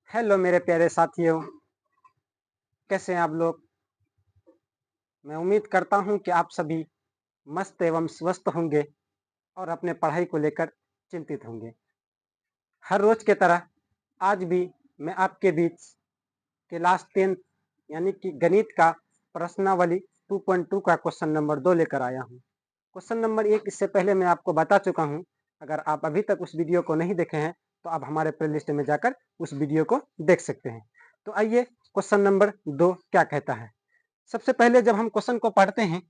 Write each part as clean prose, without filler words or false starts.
Hello मेरे प्यारे साथियों, कैसे हैं आप लोग। मैं उम्मीद करता हूं कि आप सभी मस्त एवं स्वस्थ होंगे और अपने पढ़ाई को लेकर चिंतित होंगे। हर रोज के तरह आज भी मैं आपके बीच क्लास 10 यानी कि गणित का प्रश्नावली 2.2 का क्वेश्चन नंबर 2 लेकर आया हूं। क्वेश्चन नंबर 1 इससे पहले मैं आपको बता चुका हूं। अगर आप अभी तक उस वीडियो को नहीं देखे हैं तो आप हमारे प्लेलिस्ट में जाकर उस वीडियो को देख सकते हैं। तो आइए क्वेश्चन नंबर 2 क्या कहता है। सबसे पहले जब हम क्वेश्चन को पढ़ते हैं,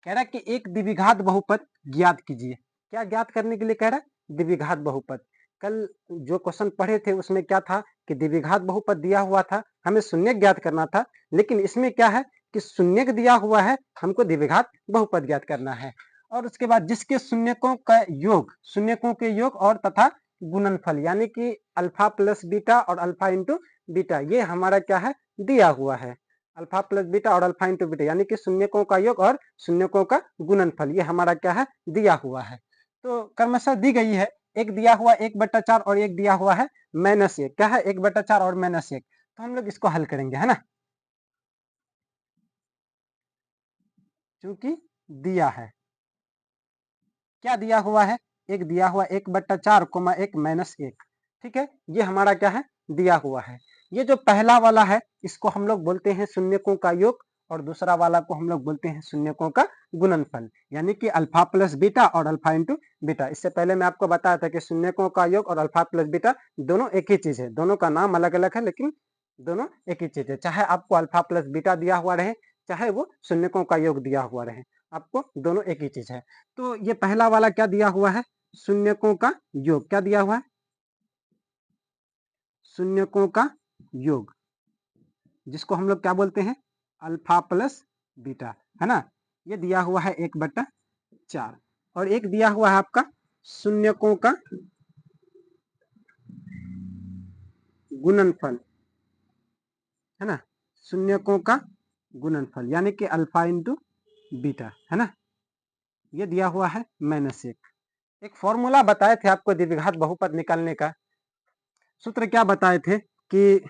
कह रहा है कि एक द्विघात बहुपद ज्ञात कीजिए। क्या ज्ञात करने के लिए कह रहा है? द्विघात बहुपद। कल जो क्वेश्चन पढ़े थे उसमें क्या था कि द्विघात बहुपद दिया हुआ था, हमें शून्य ज्ञात करना था। लेकिन इसमें क्या है कि शून्य दिया हुआ है, हमको द्विघात बहुपद ज्ञात करना है। और उसके बाद जिसके शून्यकों का योग, शून्यकों के योग और तथा गुणनफल यानी कि अल्फा प्लस बीटा और अल्फा इंटू बीटा, ये हमारा क्या है दिया हुआ है। अल्फा प्लस बीटा और अल्फा इंटू बीटा यानी कि शून्यकों का योग और शून्यकों का गुणनफल, ये हमारा क्या है दिया हुआ है। तो क्रमशः दी गई है, एक दिया हुआ 1/4 और एक दिया हुआ है -1। क्या है 1/4 और -1। तो हम लोग इसको हल करेंगे, है ना। चूंकि दिया है, क्या दिया हुआ है, एक दिया हुआ 1/4 कोमा 1 -1। ठीक है, ये हमारा क्या है दिया हुआ है। ये जो पहला वाला है इसको हम लोग बोलते हैं शून्यकों का योग और दूसरा वाला को हम लोग बोलते हैं शून्यकों का गुणनफल यानी कि अल्फा प्लस बीटा और अल्फा इंटू बीटा। इससे पहले मैं आपको बताया था कि शून्यकों का योग और अल्फा प्लस बीटा दोनों एक ही चीज है, दोनों का नाम अलग अलग है लेकिन दोनों एक ही चीज है। चाहे आपको अल्फा प्लस बीटा दिया हुआ रहे, चाहे वो शून्यकों का योग दिया हुआ रहे, आपको दोनों एक ही चीज है। तो ये पहला वाला क्या दिया हुआ है, शून्यकों का योग। क्या दिया हुआ है, शून्यकों का योग, जिसको हम लोग क्या बोलते हैं अल्फा प्लस बीटा, है ना। ये दिया हुआ है 1/4 और एक दिया हुआ है आपका शून्यकों का गुणनफल, है ना। शून्यकों का गुणनफल यानी कि अल्फा इंटू बीटा, है ना। ये दिया हुआ है -1। एक फॉर्मूला बताए थे आपको द्विघात बहुपद निकालने का। सूत्र क्या बताए थे कि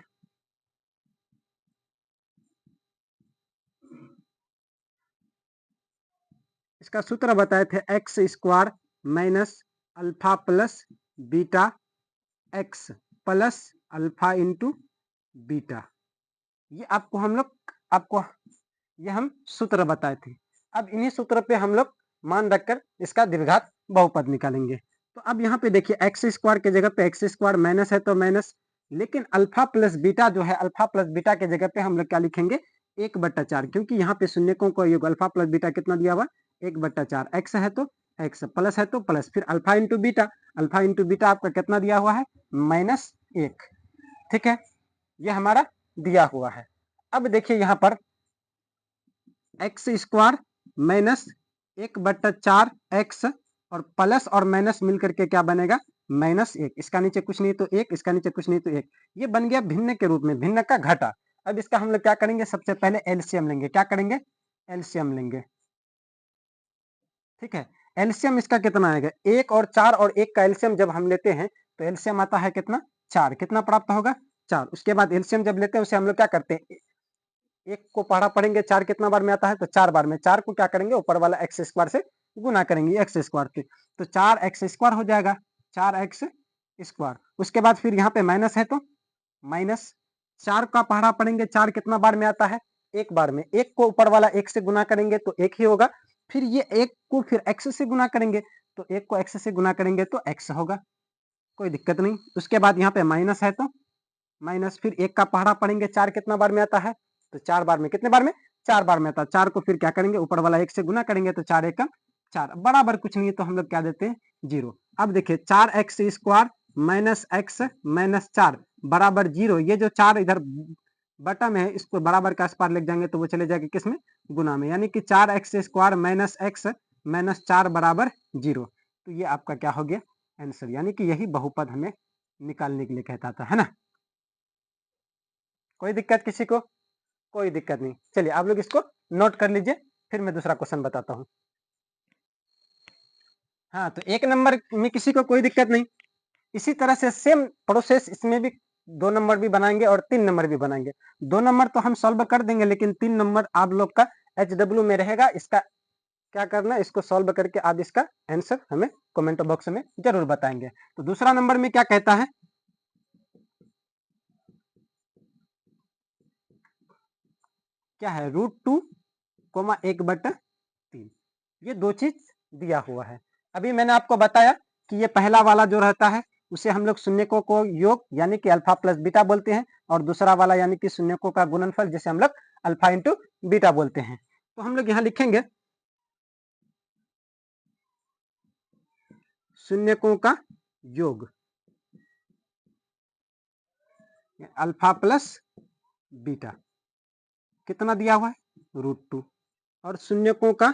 इसका सूत्र बताए थे x square minus alpha plus beta x plus alpha into beta. ये आपको हम लोग आपको ये हम सूत्र बताए थे। अब इन्हीं सूत्र पे हम लोग मान रखकर इसका द्विघात बहुपद निकालेंगे। तो अब यहाँ पे देखिए एक्स स्क्वायर के जगह पे एक्स स्क्वायर माइनस है तो माइनस, लेकिन अल्फा प्लस बीटा जो है अल्फा प्लस बीटा के जगह पे हम लोग क्या लिखेंगे 1/4, क्योंकि यहाँ पे शून्यकों का योग अल्फा प्लस बीटा कितना दिया हुआ 1/4। एक्स है तो एक्स, प्लस है तो प्लस, फिर alpha into beta, alpha into beta आपका कितना दिया हुआ है -1। ठीक है, ये हमारा दिया हुआ है। अब देखिए यहाँ पर एक्स स्क्वायर माइनस 1/4 एक्स और प्लस और माइनस मिलकर के क्या बनेगा -1। इसका नीचे कुछ नहीं तो 1, इसका नीचे कुछ नहीं तो 1। ये बन गया भिन्न के रूप में, भिन्न का घटा। अब इसका हम लोग क्या करेंगे, सबसे पहले एलसीएम लेंगे। क्या करेंगे, एलसीएम लेंगे। ठीक है, एलसीएम इसका कितना आएगा 1 और 4, और 1 का एलसीएम जब हम लेते हैं तो एलसीएम आता है कितना 4। कितना प्राप्त होगा 4। उसके बाद एलसीएम जब लेते हैं उसे हम लोग क्या करते हैं, एक को पढ़ा पढ़ेंगे 4 कितना बार में आता है तो 4 बार में, 4 को क्या करेंगे ऊपर वाला एक्स स्क्वायर से गुना करेंगे एक्स स्क्वायर से, तो 4x स्क्वायर हो जाएगा 4x स्क्वायर। उसके बाद फिर यहाँ पे माइनस है तो माइनस 4 का पढ़ा पढ़ेंगे 4 कितना बार में आता है एक बार में, एक को ऊपर वाला एक से गुना करेंगे तो एक ही होगा, फिर ये एक को फिर x से गुना करेंगे तो एक को x से गुना करेंगे तो x होगा, कोई दिक्कत नहीं। उसके बाद यहाँ पे माइनस है तो माइनस, फिर एक का पहाड़ा पढ़ेंगे 4 कितना बार में आता है तो 4 बार में, कितने बार में 4 बार में आता है। 4 को फिर क्या करेंगे ऊपर वाला 1 से गुना करेंगे तो 4 1 4, बराबर कुछ नहीं है तो हम लोग क्या देते हैं 0। अब देखिए 4x square minus x minus 4 बराबर 0। ये जो 4 इधर बटा में है इसको बराबर के आस पास लेके जाएंगे तो वो चले जाएगा किसमें गुना में, यानी कि 4x square minus x minus 4 बराबर 0। तो ये आपका क्या हो गया आंसर, यानी कि यही बहुपद हमें निकालने के लिए कहता था, है ना। कोई दिक्कत किसी को, कोई दिक्कत नहीं। चलिए आप लोग इसको नोट कर लीजिए, फिर मैं दूसरा क्वेश्चन बताता हूँ। हाँ, तो 1 नंबर में किसी को कोई दिक्कत नहीं, इसी तरह से सेम प्रोसेस इसमें भी 2 नंबर भी बनाएंगे और 3 नंबर भी बनाएंगे। 2 नंबर तो हम सॉल्व कर देंगे, लेकिन 3 नंबर आप लोग का HW में रहेगा। इसका क्या करना है, इसको सॉल्व करके आप इसका आंसर हमें कमेंट बॉक्स में जरूर बताएंगे। तो दूसरा नंबर में क्या कहता है, क्या है, √2, 1/3। ये दो चीज दिया हुआ है। अभी मैंने आपको बताया कि ये पहला वाला जो रहता है उसे हम लोग शून्यकों को योग यानी कि अल्फा प्लस बीटा बोलते हैं, और दूसरा वाला यानी कि शून्यकों का गुणनफल जिसे हम लोग अल्फा इंटू बीटा बोलते हैं। तो हम लोग यहाँ लिखेंगे शून्यकों का योग अल्फा प्लस बीटा कितना दिया हुआ है, √2, और शून्यकों का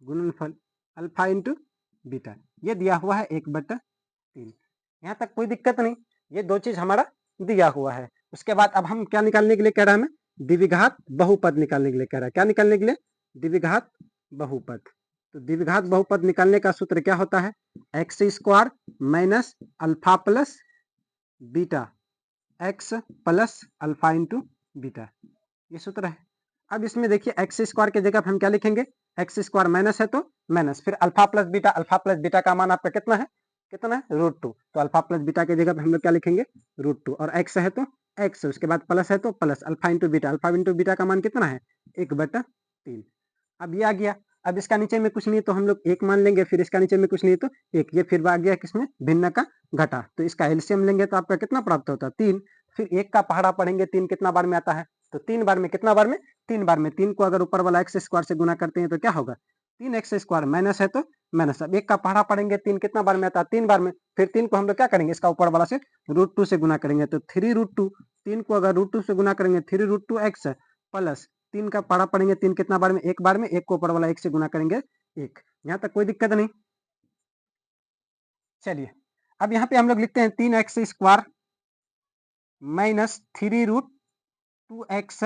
गुणनफल अल्फा इंटू बीटा ये दिया हुआ है 1/3। यहाँ तक कोई दिक्कत नहीं, ये दो चीज हमारा दिया हुआ है। उसके बाद अब हम क्या निकालने के लिए कह रहा है, हमें द्विघात बहुपद निकालने के लिए कह रहा है। क्या निकालने के लिए, द्विघात बहुपद। तो द्विघात बहुपद निकालने का सूत्र क्या होता है, x² minus alpha plus beta x plus alpha into beta, ये सूत्र है। अब इसमें देखिए x² की जगह हम क्या लिखेंगे, x² माइनस है तो माइनस, फिर अल्फा प्लस बीटा का मान आपका कितना है, √2। तो अल्फा प्लस बीटा की जगह हम लोग क्या लिखेंगे, √2, और x है तो x, उसके बाद प्लस है तो प्लस, अल्फा इंटू बीटा का मान कितना है, 1/3। अब ये आ गया। अब इसका नीचे में कुछ नहीं तो हम लोग 1 मान लेंगे, फिर इसका नीचे में कुछ नहीं तो 1, ये फिर आ गया किसमें, भिन्न का घटा। तो इसका एलसीएम लेंगे तो आपका कितना प्राप्त होता है, 3। फिर 1 का पहाड़ा पढ़ेंगे, 3 कितना बार में आता है, तो 3 बार में, कितना बार में, 3 बार में। 3 को अगर ऊपर वाला x² से गुना करते हैं तो क्या होगा, 3x² माइनस है तो माइनस। अब 1 का पहाड़ा पढ़ेंगे, 3 कितना बार में आता है, 3 बार में। फिर 3 को हम लोग क्या करेंगे, इसका ऊपर वाला से √2 से गुना करेंगे, तो 3√2। 3 को अगर √2 से गुना करेंगे, 3√2x प्लस 3 का पढ़ा पढ़ेंगे, 3 कितना बार में, 1 बार में। 1 को ऊपर वाला 1 से गुना करेंगे, 1। यहाँ तक कोई दिक्कत नहीं। चलिए अब यहाँ पे हम लोग लिखते हैं 3x² माइनस 3√2x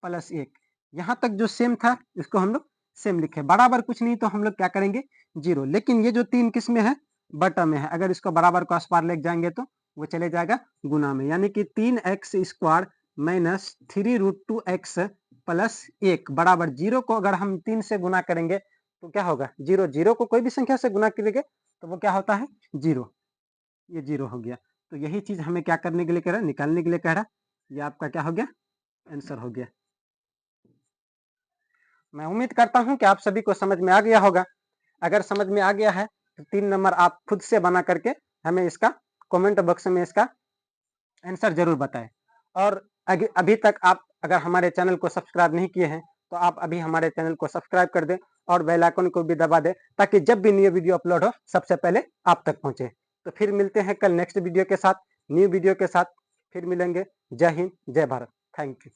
प्लस 1। यहाँ तक जो सेम था इसको हम लोग सेम लिखे, बराबर कुछ नहीं तो हम लोग क्या करेंगे, 0। लेकिन ये जो 3 किस में है, बटा में है। अगर इसको बराबर को आस पार ले जाएंगे तो वो चले जाएगा गुना में, यानी कि 3x² माइनस 3√2x प्लस 1 बराबर 0 को अगर हम 3 से गुना करेंगे तो क्या होगा, 0। 0 को कोई भी संख्या से गुना करेंगे तो वो क्या होता है, 0। ये 0 हो गया। तो यही चीज हमें क्या करने के लिए कह रहा है, निकालने के लिए कह रहा है। ये आपका क्या हो गया, आंसर हो गया। मैं उम्मीद करता हूं कि आप सभी को समझ में आ गया होगा। अगर समझ में आ गया है तो 3 नंबर आप खुद से बना करके हमें इसका कमेंट बॉक्स में इसका आंसर जरूर बताएं। और अभी तक आप अगर हमारे चैनल को सब्सक्राइब नहीं किए हैं तो आप अभी हमारे चैनल को सब्सक्राइब कर दें और बेल आइकन को भी दबा दें, ताकि जब भी न्यू वीडियो अपलोड हो सबसे पहले आप तक पहुंचे। तो फिर मिलते हैं कल नेक्स्ट वीडियो के साथ, न्यू वीडियो के साथ फिर मिलेंगे। जय हिंद, जय भारत, थैंक यू।